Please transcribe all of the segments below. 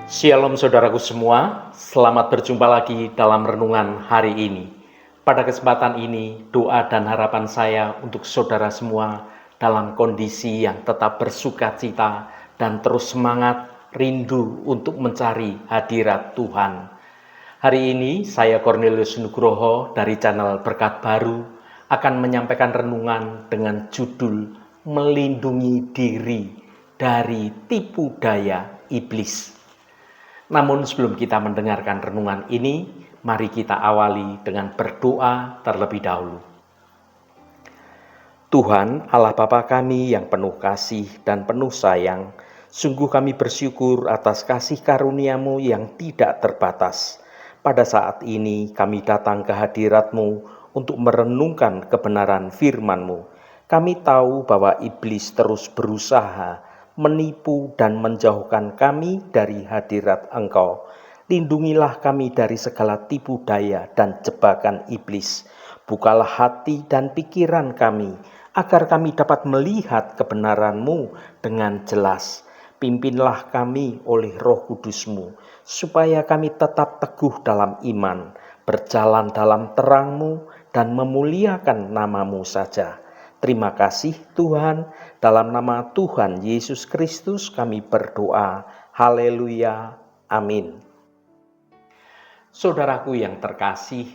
Shalom saudaraku semua, selamat berjumpa lagi dalam renungan hari ini. Pada kesempatan ini, doa dan harapan saya untuk saudara semua dalam kondisi yang tetap bersukacita dan terus semangat rindu untuk mencari hadirat Tuhan. Hari ini saya Cornelius Nugroho dari channel Berkat Baru akan menyampaikan renungan dengan judul Melindungi Diri dari Tipu Daya Iblis. Namun sebelum kita mendengarkan renungan ini, mari kita awali dengan berdoa terlebih dahulu. Tuhan Allah Bapa kami yang penuh kasih dan penuh sayang, sungguh kami bersyukur atas kasih karunia-Mu yang tidak terbatas. Pada saat ini kami datang ke hadirat-Mu untuk merenungkan kebenaran firman-Mu. Kami tahu bahwa iblis terus berusaha menipu dan menjauhkan kami dari hadirat Engkau. Lindungilah kami dari segala tipu daya dan jebakan iblis. Bukalah hati dan pikiran kami, agar kami dapat melihat kebenaran-Mu dengan jelas. Pimpinlah kami oleh Roh Kudus-Mu, supaya kami tetap teguh dalam iman, berjalan dalam terang-Mu, dan memuliakan nama-Mu saja. Terima kasih Tuhan, dalam nama Tuhan Yesus Kristus kami berdoa. Haleluya, amin. Saudaraku yang terkasih,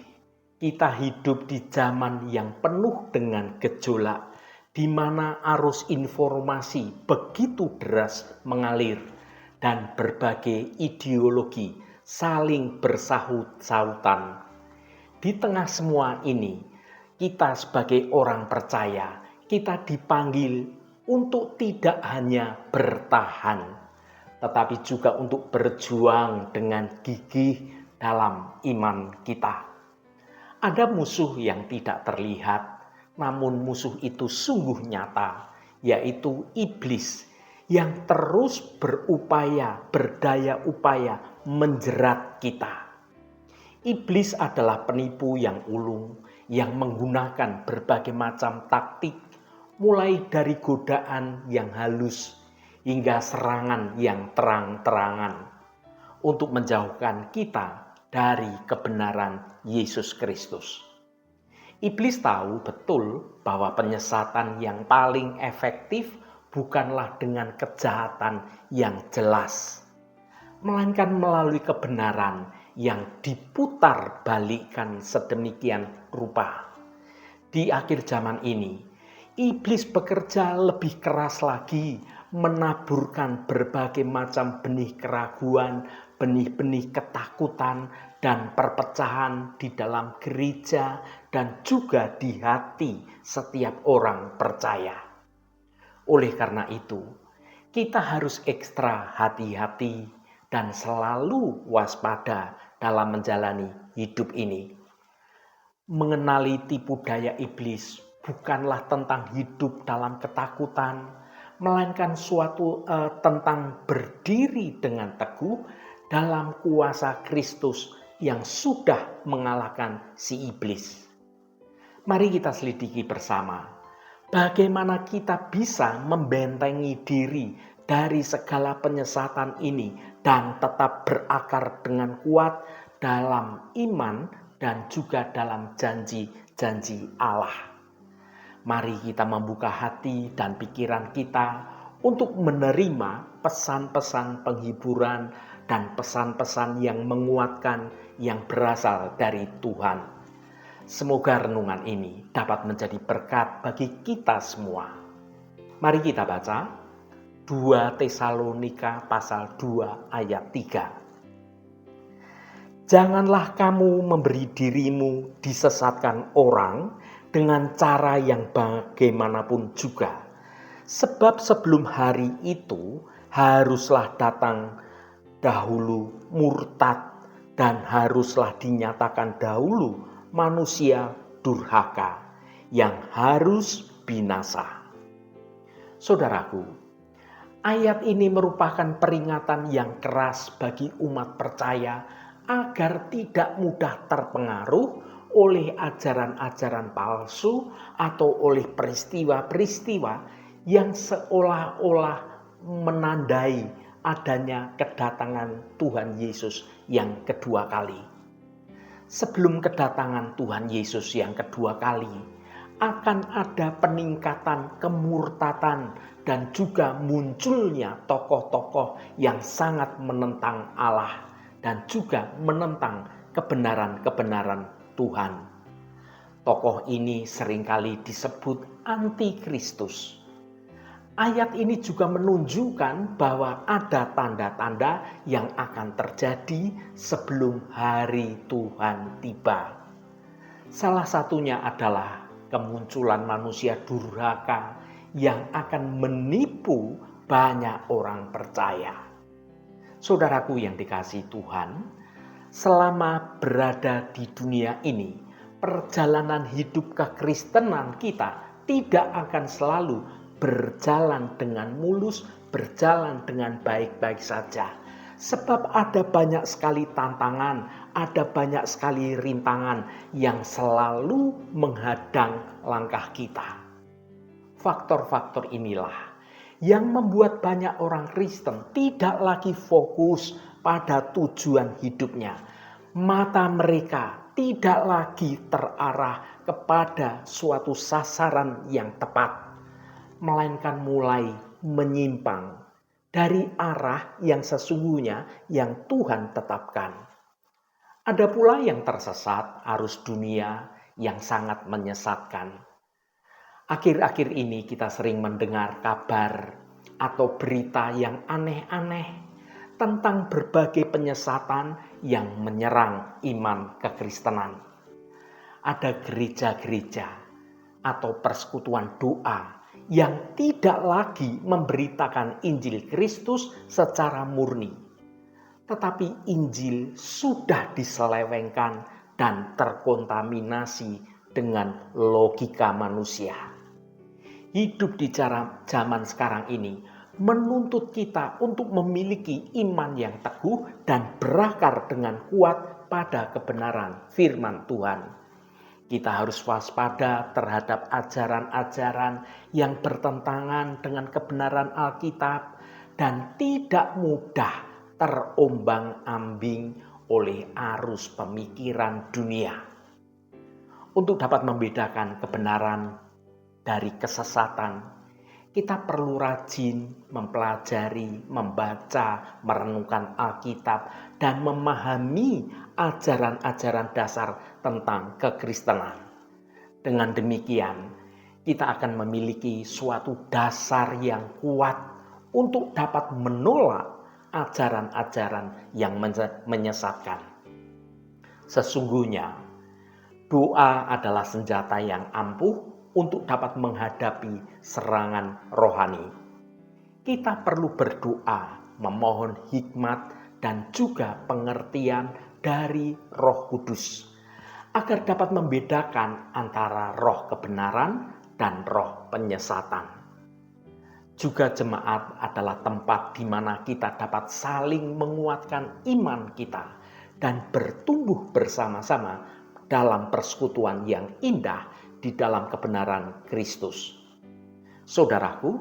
kita hidup di zaman yang penuh dengan gejolak, di mana arus informasi begitu deras mengalir dan berbagai ideologi saling bersahut-sahutan. Di tengah semua ini, kita sebagai orang percaya, kita dipanggil untuk tidak hanya bertahan, tetapi juga untuk berjuang dengan gigih dalam iman kita. Ada musuh yang tidak terlihat, namun musuh itu sungguh nyata, yaitu iblis yang terus berdaya upaya menjerat kita. Iblis adalah penipu yang ulung, yang menggunakan berbagai macam taktik, mulai dari godaan yang halus hingga serangan yang terang-terangan untuk menjauhkan kita dari kebenaran Yesus Kristus. Iblis tahu betul bahwa penyesatan yang paling efektif bukanlah dengan kejahatan yang jelas, melainkan melalui kebenaran yang diputar balikkan sedemikian rupa. Di akhir zaman ini, iblis bekerja lebih keras lagi, menaburkan berbagai macam benih keraguan, benih-benih ketakutan, dan perpecahan di dalam gereja dan juga di hati setiap orang percaya. Oleh karena itu, kita harus ekstra hati-hati dan selalu waspada dalam menjalani hidup ini. Mengenali tipu daya iblis bukanlah tentang hidup dalam ketakutan, melainkan tentang berdiri dengan teguh dalam kuasa Kristus yang sudah mengalahkan si iblis. Mari kita selidiki bersama bagaimana kita bisa membentengi diri dari segala penyesatan ini dan tetap berakar dengan kuat dalam iman dan juga dalam janji-janji Allah. Mari kita membuka hati dan pikiran kita untuk menerima pesan-pesan penghiburan dan pesan-pesan yang menguatkan yang berasal dari Tuhan. Semoga renungan ini dapat menjadi berkat bagi kita semua. Mari kita baca 2 Tesalonika pasal 2 ayat 3. Janganlah kamu memberi dirimu disesatkan orang dengan cara yang bagaimanapun juga. Sebab sebelum hari itu haruslah datang dahulu murtad dan haruslah dinyatakan dahulu manusia durhaka yang harus binasa. Saudaraku, ayat ini merupakan peringatan yang keras bagi umat percaya agar tidak mudah terpengaruh oleh ajaran-ajaran palsu atau oleh peristiwa-peristiwa yang seolah-olah menandai adanya kedatangan Tuhan Yesus yang kedua kali. Sebelum kedatangan Tuhan Yesus yang kedua kali, akan ada peningkatan kemurtatan dan juga munculnya tokoh-tokoh yang sangat menentang Allah dan juga menentang kebenaran-kebenaran Tuhan. Tokoh ini seringkali disebut antikristus. Ayat ini juga menunjukkan bahwa ada tanda-tanda yang akan terjadi sebelum hari Tuhan tiba. Salah satunya adalah kemunculan manusia durhaka yang akan menipu banyak orang percaya. Saudaraku yang dikasihi Tuhan, selama berada di dunia ini, perjalanan hidup kekristenan kita tidak akan selalu berjalan dengan mulus, berjalan dengan baik-baik saja. Sebab ada banyak sekali tantangan, ada banyak sekali rintangan yang selalu menghadang langkah kita. Faktor-faktor inilah yang membuat banyak orang Kristen tidak lagi fokus pada tujuan hidupnya. Mata mereka tidak lagi terarah kepada suatu sasaran yang tepat, melainkan mulai menyimpang dari arah yang sesungguhnya yang Tuhan tetapkan. Ada pula yang tersesat arus dunia yang sangat menyesatkan. Akhir-akhir ini kita sering mendengar kabar atau berita yang aneh-aneh tentang berbagai penyesatan yang menyerang iman kekristenan. Ada gereja-gereja atau persekutuan doa yang tidak lagi memberitakan Injil Kristus secara murni. Tetapi Injil sudah diselewengkan dan terkontaminasi dengan logika manusia. Hidup di zaman sekarang ini menuntut kita untuk memiliki iman yang teguh dan berakar dengan kuat pada kebenaran firman Tuhan. Kita harus waspada terhadap ajaran-ajaran yang bertentangan dengan kebenaran Alkitab dan tidak mudah terombang-ambing oleh arus pemikiran dunia. Untuk dapat membedakan kebenaran dari kesesatan, kita perlu rajin mempelajari, membaca, merenungkan Alkitab, dan memahami ajaran-ajaran dasar tentang kekristenan. Dengan demikian, kita akan memiliki suatu dasar yang kuat untuk dapat menolak ajaran-ajaran yang menyesatkan. Sesungguhnya, doa adalah senjata yang ampuh untuk dapat menghadapi serangan rohani. Kita perlu berdoa, memohon hikmat dan juga pengertian dari Roh Kudus agar dapat membedakan antara roh kebenaran dan roh penyesatan. Juga jemaat adalah tempat di mana kita dapat saling menguatkan iman kita dan bertumbuh bersama-sama dalam persekutuan yang indah di dalam kebenaran Kristus. Saudaraku,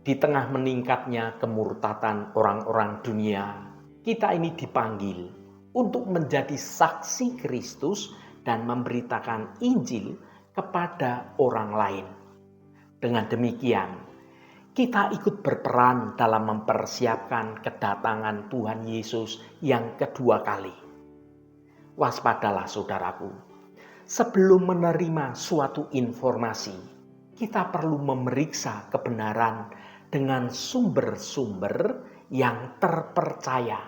di tengah meningkatnya kemurtatan orang-orang dunia, kita ini dipanggil untuk menjadi saksi Kristus dan memberitakan Injil kepada orang lain. Dengan demikian, kita ikut berperan dalam mempersiapkan kedatangan Tuhan Yesus yang kedua kali. Waspadalah saudaraku. Sebelum menerima suatu informasi, kita perlu memeriksa kebenaran dengan sumber-sumber yang terpercaya,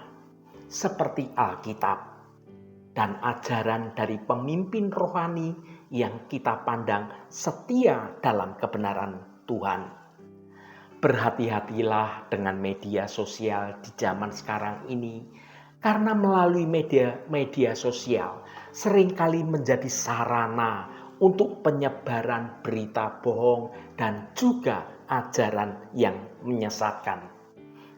seperti Alkitab dan ajaran dari pemimpin rohani yang kita pandang setia dalam kebenaran Tuhan. Berhati-hatilah dengan media sosial di zaman sekarang ini, karena melalui media sosial seringkali menjadi sarana untuk penyebaran berita bohong dan juga ajaran yang menyesatkan.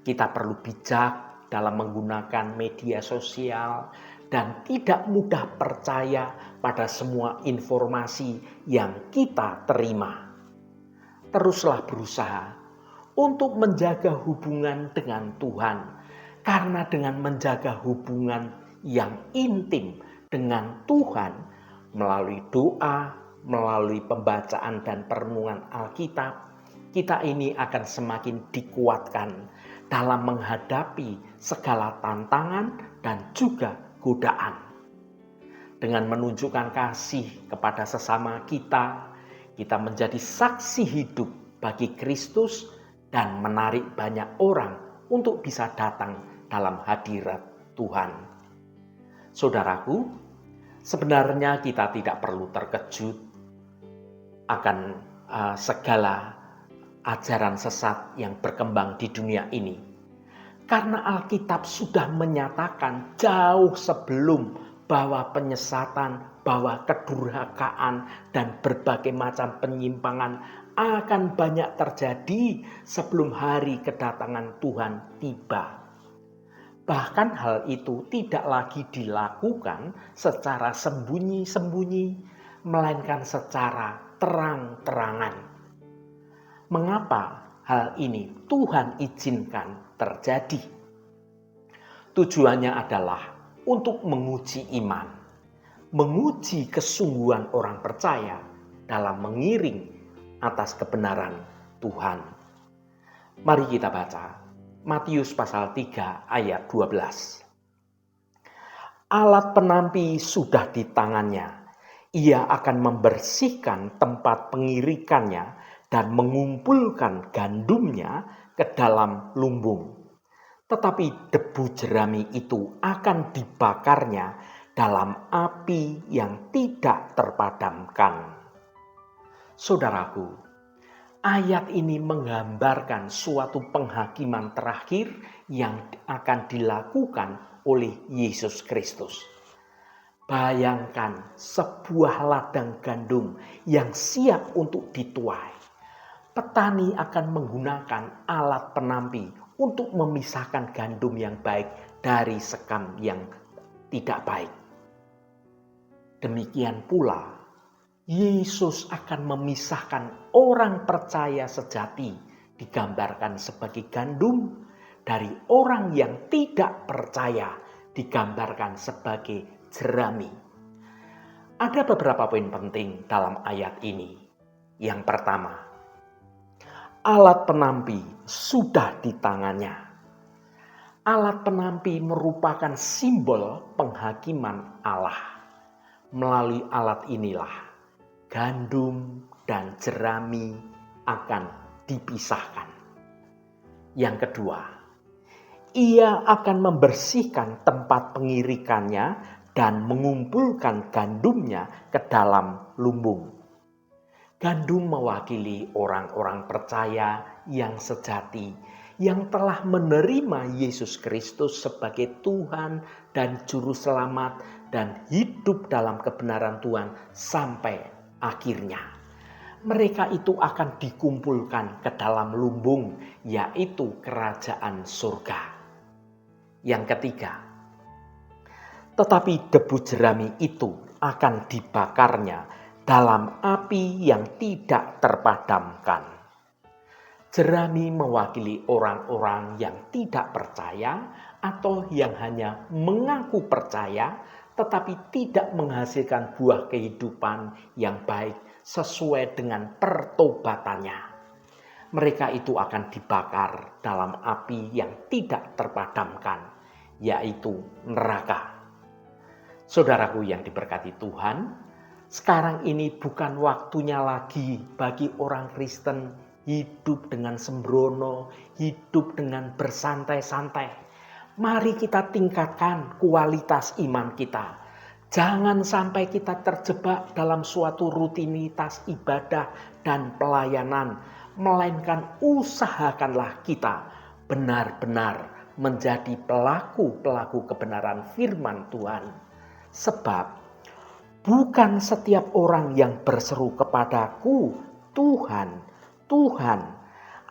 Kita perlu bijak dalam menggunakan media sosial dan tidak mudah percaya pada semua informasi yang kita terima. Teruslah berusaha untuk menjaga hubungan dengan Tuhan. Karena dengan menjaga hubungan yang intim dengan Tuhan melalui doa, melalui pembacaan dan perenungan Alkitab, kita ini akan semakin dikuatkan dalam menghadapi segala tantangan dan juga godaan. Dengan menunjukkan kasih kepada sesama kita, kita menjadi saksi hidup bagi Kristus dan menarik banyak orang untuk bisa datang dalam hadirat Tuhan. Saudaraku, sebenarnya kita tidak perlu terkejut akan segala ajaran sesat yang berkembang di dunia ini. Karena Alkitab sudah menyatakan jauh sebelum bahwa penyesatan, bahwa kedurhakaan dan berbagai macam penyimpangan akan banyak terjadi sebelum hari kedatangan Tuhan tiba. Bahkan hal itu tidak lagi dilakukan secara sembunyi-sembunyi, melainkan secara terang-terangan. Mengapa hal ini Tuhan izinkan terjadi? Tujuannya adalah untuk menguji iman, menguji kesungguhan orang percaya dalam mengiring atas kebenaran Tuhan. Mari kita baca Matius pasal 3 ayat 12. Alat penampi sudah di tangannya. Ia akan membersihkan tempat pengirikannya dan mengumpulkan gandumnya ke dalam lumbung. Tetapi debu jerami itu akan dibakarnya dalam api yang tidak terpadamkan. Saudaraku, ayat ini menggambarkan suatu penghakiman terakhir yang akan dilakukan oleh Yesus Kristus. Bayangkan sebuah ladang gandum yang siap untuk dituai. Petani akan menggunakan alat penampi untuk memisahkan gandum yang baik dari sekam yang tidak baik. Demikian pula, Yesus akan memisahkan orang percaya sejati digambarkan sebagai gandum dari orang yang tidak percaya digambarkan sebagai jerami. Ada beberapa poin penting dalam ayat ini. Yang pertama, alat penampi sudah di tangannya. Alat penampi merupakan simbol penghakiman Allah. Melalui alat inilah gandum dan jerami akan dipisahkan. Yang kedua, ia akan membersihkan tempat pengirikannya dan mengumpulkan gandumnya ke dalam lumbung. Gandum mewakili orang-orang percaya yang sejati, yang telah menerima Yesus Kristus sebagai Tuhan dan Juru Selamat dan hidup dalam kebenaran Tuhan sampai akhirnya. Mereka itu akan dikumpulkan ke dalam lumbung, yaitu kerajaan surga. Yang ketiga, tetapi debu jerami itu akan dibakarnya dalam api yang tidak terpadamkan. Jerami mewakili orang-orang yang tidak percaya atau yang hanya mengaku percaya tetapi tidak menghasilkan buah kehidupan yang baik sesuai dengan pertobatannya. Mereka itu akan dibakar dalam api yang tidak terpadamkan, yaitu neraka. Saudaraku yang diberkati Tuhan, sekarang ini bukan waktunya lagi bagi orang Kristen hidup dengan sembrono, hidup dengan bersantai-santai. Mari kita tingkatkan kualitas iman kita. Jangan sampai kita terjebak dalam suatu rutinitas ibadah dan pelayanan, melainkan usahakanlah kita benar-benar menjadi pelaku-pelaku kebenaran firman Tuhan. Sebab bukan setiap orang yang berseru kepadaku, Tuhan, Tuhan,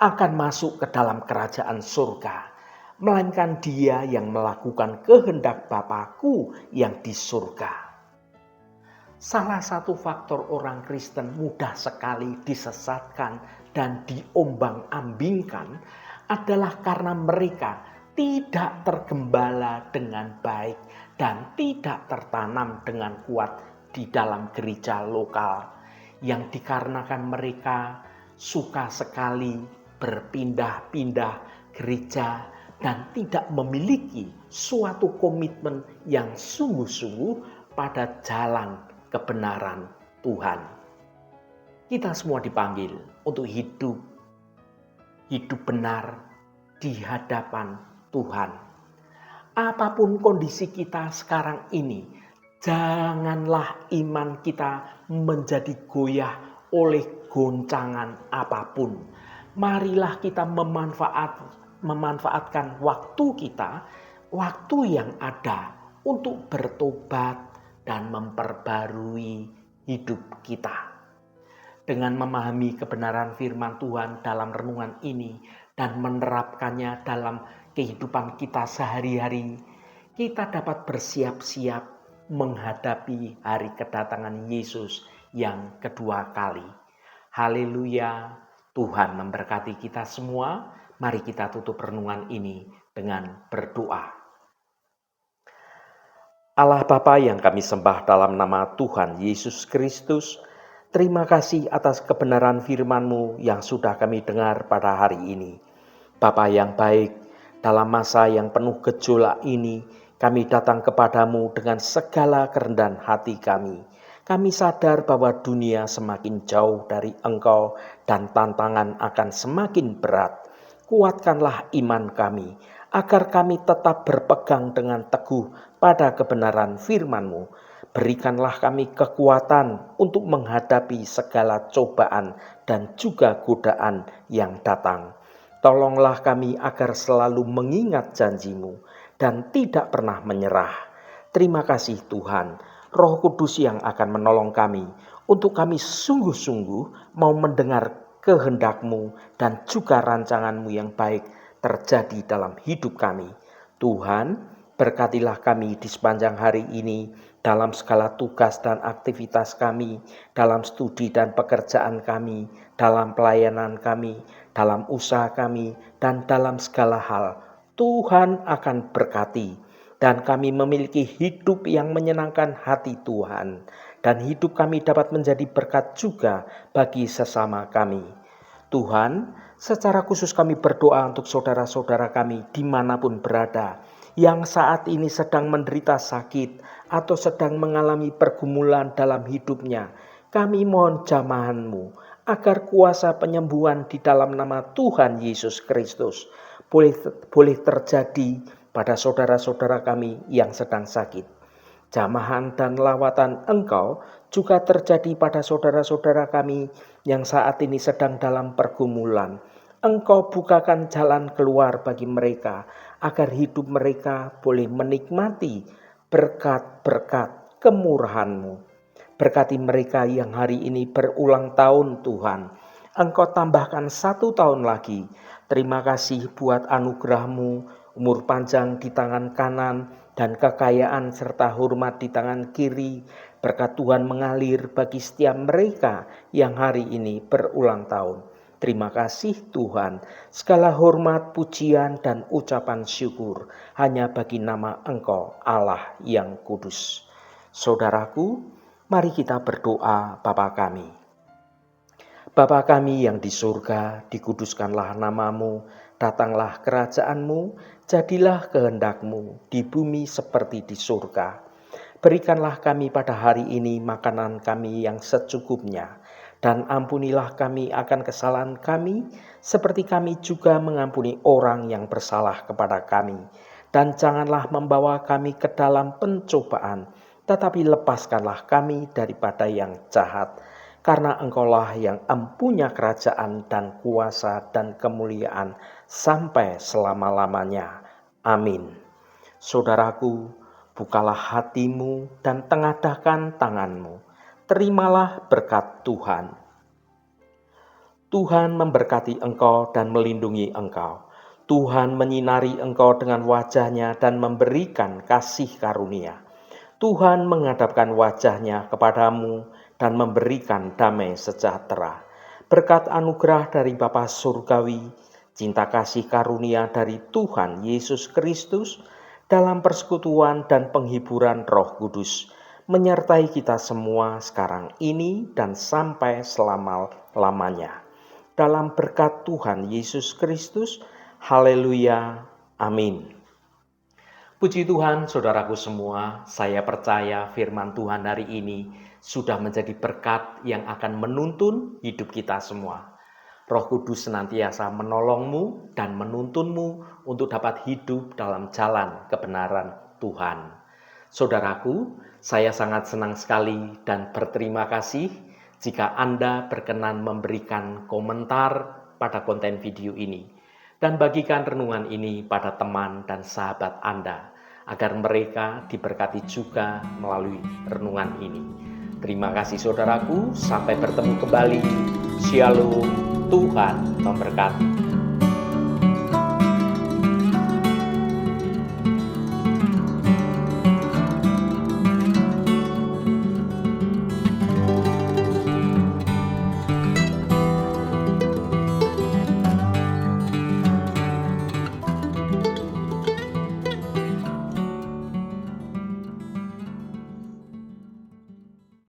akan masuk ke dalam kerajaan surga, melainkan dia yang melakukan kehendak Bapa-Ku yang di surga. Salah satu faktor orang Kristen mudah sekali disesatkan dan diombang-ambingkan adalah karena mereka tidak tergembala dengan baik dan tidak tertanam dengan kuat di dalam gereja lokal, yang dikarenakan mereka suka sekali berpindah-pindah gereja dan tidak memiliki suatu komitmen yang sungguh-sungguh pada jalan kebenaran Tuhan. Kita semua dipanggil untuk hidup benar di hadapan Tuhan. Apapun kondisi kita sekarang ini, janganlah iman kita menjadi goyah oleh goncangan apapun. Marilah kita memanfaatkan waktu kita, waktu yang ada untuk bertobat dan memperbarui hidup kita. Dengan memahami kebenaran firman Tuhan dalam renungan ini dan menerapkannya dalam kehidupan kita sehari-hari, kita dapat bersiap-siap menghadapi hari kedatangan Yesus yang kedua kali. Haleluya, Tuhan memberkati kita semua. Mari kita tutup renungan ini dengan berdoa. Allah Bapa yang kami sembah dalam nama Tuhan Yesus Kristus, terima kasih atas kebenaran firman-Mu yang sudah kami dengar pada hari ini. Bapa yang baik, dalam masa yang penuh gejolak ini, kami datang kepadamu dengan segala kerendahan hati kami. Kami sadar bahwa dunia semakin jauh dari Engkau dan tantangan akan semakin berat. Kuatkanlah iman kami, agar kami tetap berpegang dengan teguh pada kebenaran firman-Mu. Berikanlah kami kekuatan untuk menghadapi segala cobaan dan juga godaan yang datang. Tolonglah kami agar selalu mengingat janji-Mu dan tidak pernah menyerah. Terima kasih Tuhan, Roh Kudus yang akan menolong kami untuk kami sungguh-sungguh mau mendengar kehendak-Mu dan juga rancangan-Mu yang baik terjadi dalam hidup kami. Tuhan, berkatilah kami di sepanjang hari ini dalam segala tugas dan aktivitas kami, dalam studi dan pekerjaan kami, dalam pelayanan kami, dalam usaha kami, dan dalam segala hal. Tuhan akan berkati, dan kami memiliki hidup yang menyenangkan hati Tuhan, dan hidup kami dapat menjadi berkat juga bagi sesama kami. Tuhan, secara khusus kami berdoa untuk saudara-saudara kami dimanapun berada, yang saat ini sedang menderita sakit atau sedang mengalami pergumulan dalam hidupnya. Kami mohon jamahan-Mu agar kuasa penyembuhan di dalam nama Tuhan Yesus Kristus boleh terjadi pada saudara-saudara kami yang sedang sakit. Jamahan dan lawatan Engkau juga terjadi pada saudara-saudara kami yang saat ini sedang dalam pergumulan. Engkau bukakan jalan keluar bagi mereka, agar hidup mereka boleh menikmati berkat-berkat kemurahan-Mu. Berkati mereka yang hari ini berulang tahun Tuhan. Engkau tambahkan 1 tahun lagi. Terima kasih buat anugerah-Mu, umur panjang di tangan kanan, dan kekayaan serta hormat di tangan kiri. Berkat Tuhan mengalir bagi setiap mereka yang hari ini berulang tahun. Terima kasih Tuhan, segala hormat, pujian, dan ucapan syukur hanya bagi nama Engkau Allah yang kudus. Saudaraku, mari kita berdoa Bapa kami. Bapa kami yang di surga, dikuduskanlah nama-Mu, datanglah kerajaan-Mu, jadilah kehendak-Mu di bumi seperti di surga. Berikanlah kami pada hari ini makanan kami yang secukupnya, dan ampunilah kami akan kesalahan kami, seperti kami juga mengampuni orang yang bersalah kepada kami. Dan janganlah membawa kami ke dalam pencobaan, tetapi lepaskanlah kami daripada yang jahat. Karena Engkaulah yang empunya kerajaan dan kuasa dan kemuliaan sampai selama-lamanya. Amin. Saudaraku, bukalah hatimu dan tengadahkan tanganmu. Terimalah berkat Tuhan. Tuhan memberkati engkau dan melindungi engkau. Tuhan menyinari engkau dengan wajah-Nya dan memberikan kasih karunia. Tuhan menghadapkan wajah-Nya kepadamu dan memberikan damai sejahtera. Berkat anugerah dari Bapa Surgawi, cinta kasih karunia dari Tuhan Yesus Kristus, dalam persekutuan dan penghiburan Roh Kudus, menyertai kita semua sekarang ini dan sampai selama-lamanya. Dalam berkat Tuhan Yesus Kristus, haleluya, amin. Puji Tuhan, saudaraku semua, saya percaya firman Tuhan hari ini sudah menjadi berkat yang akan menuntun hidup kita semua. Roh Kudus senantiasa menolongmu dan menuntunmu untuk dapat hidup dalam jalan kebenaran Tuhan. Saudaraku, saya sangat senang sekali dan berterima kasih jika Anda berkenan memberikan komentar pada konten video ini dan bagikan renungan ini pada teman dan sahabat Anda agar mereka diberkati juga melalui renungan ini. Terima kasih saudaraku, sampai bertemu kembali. Shalom, Tuhan memberkati.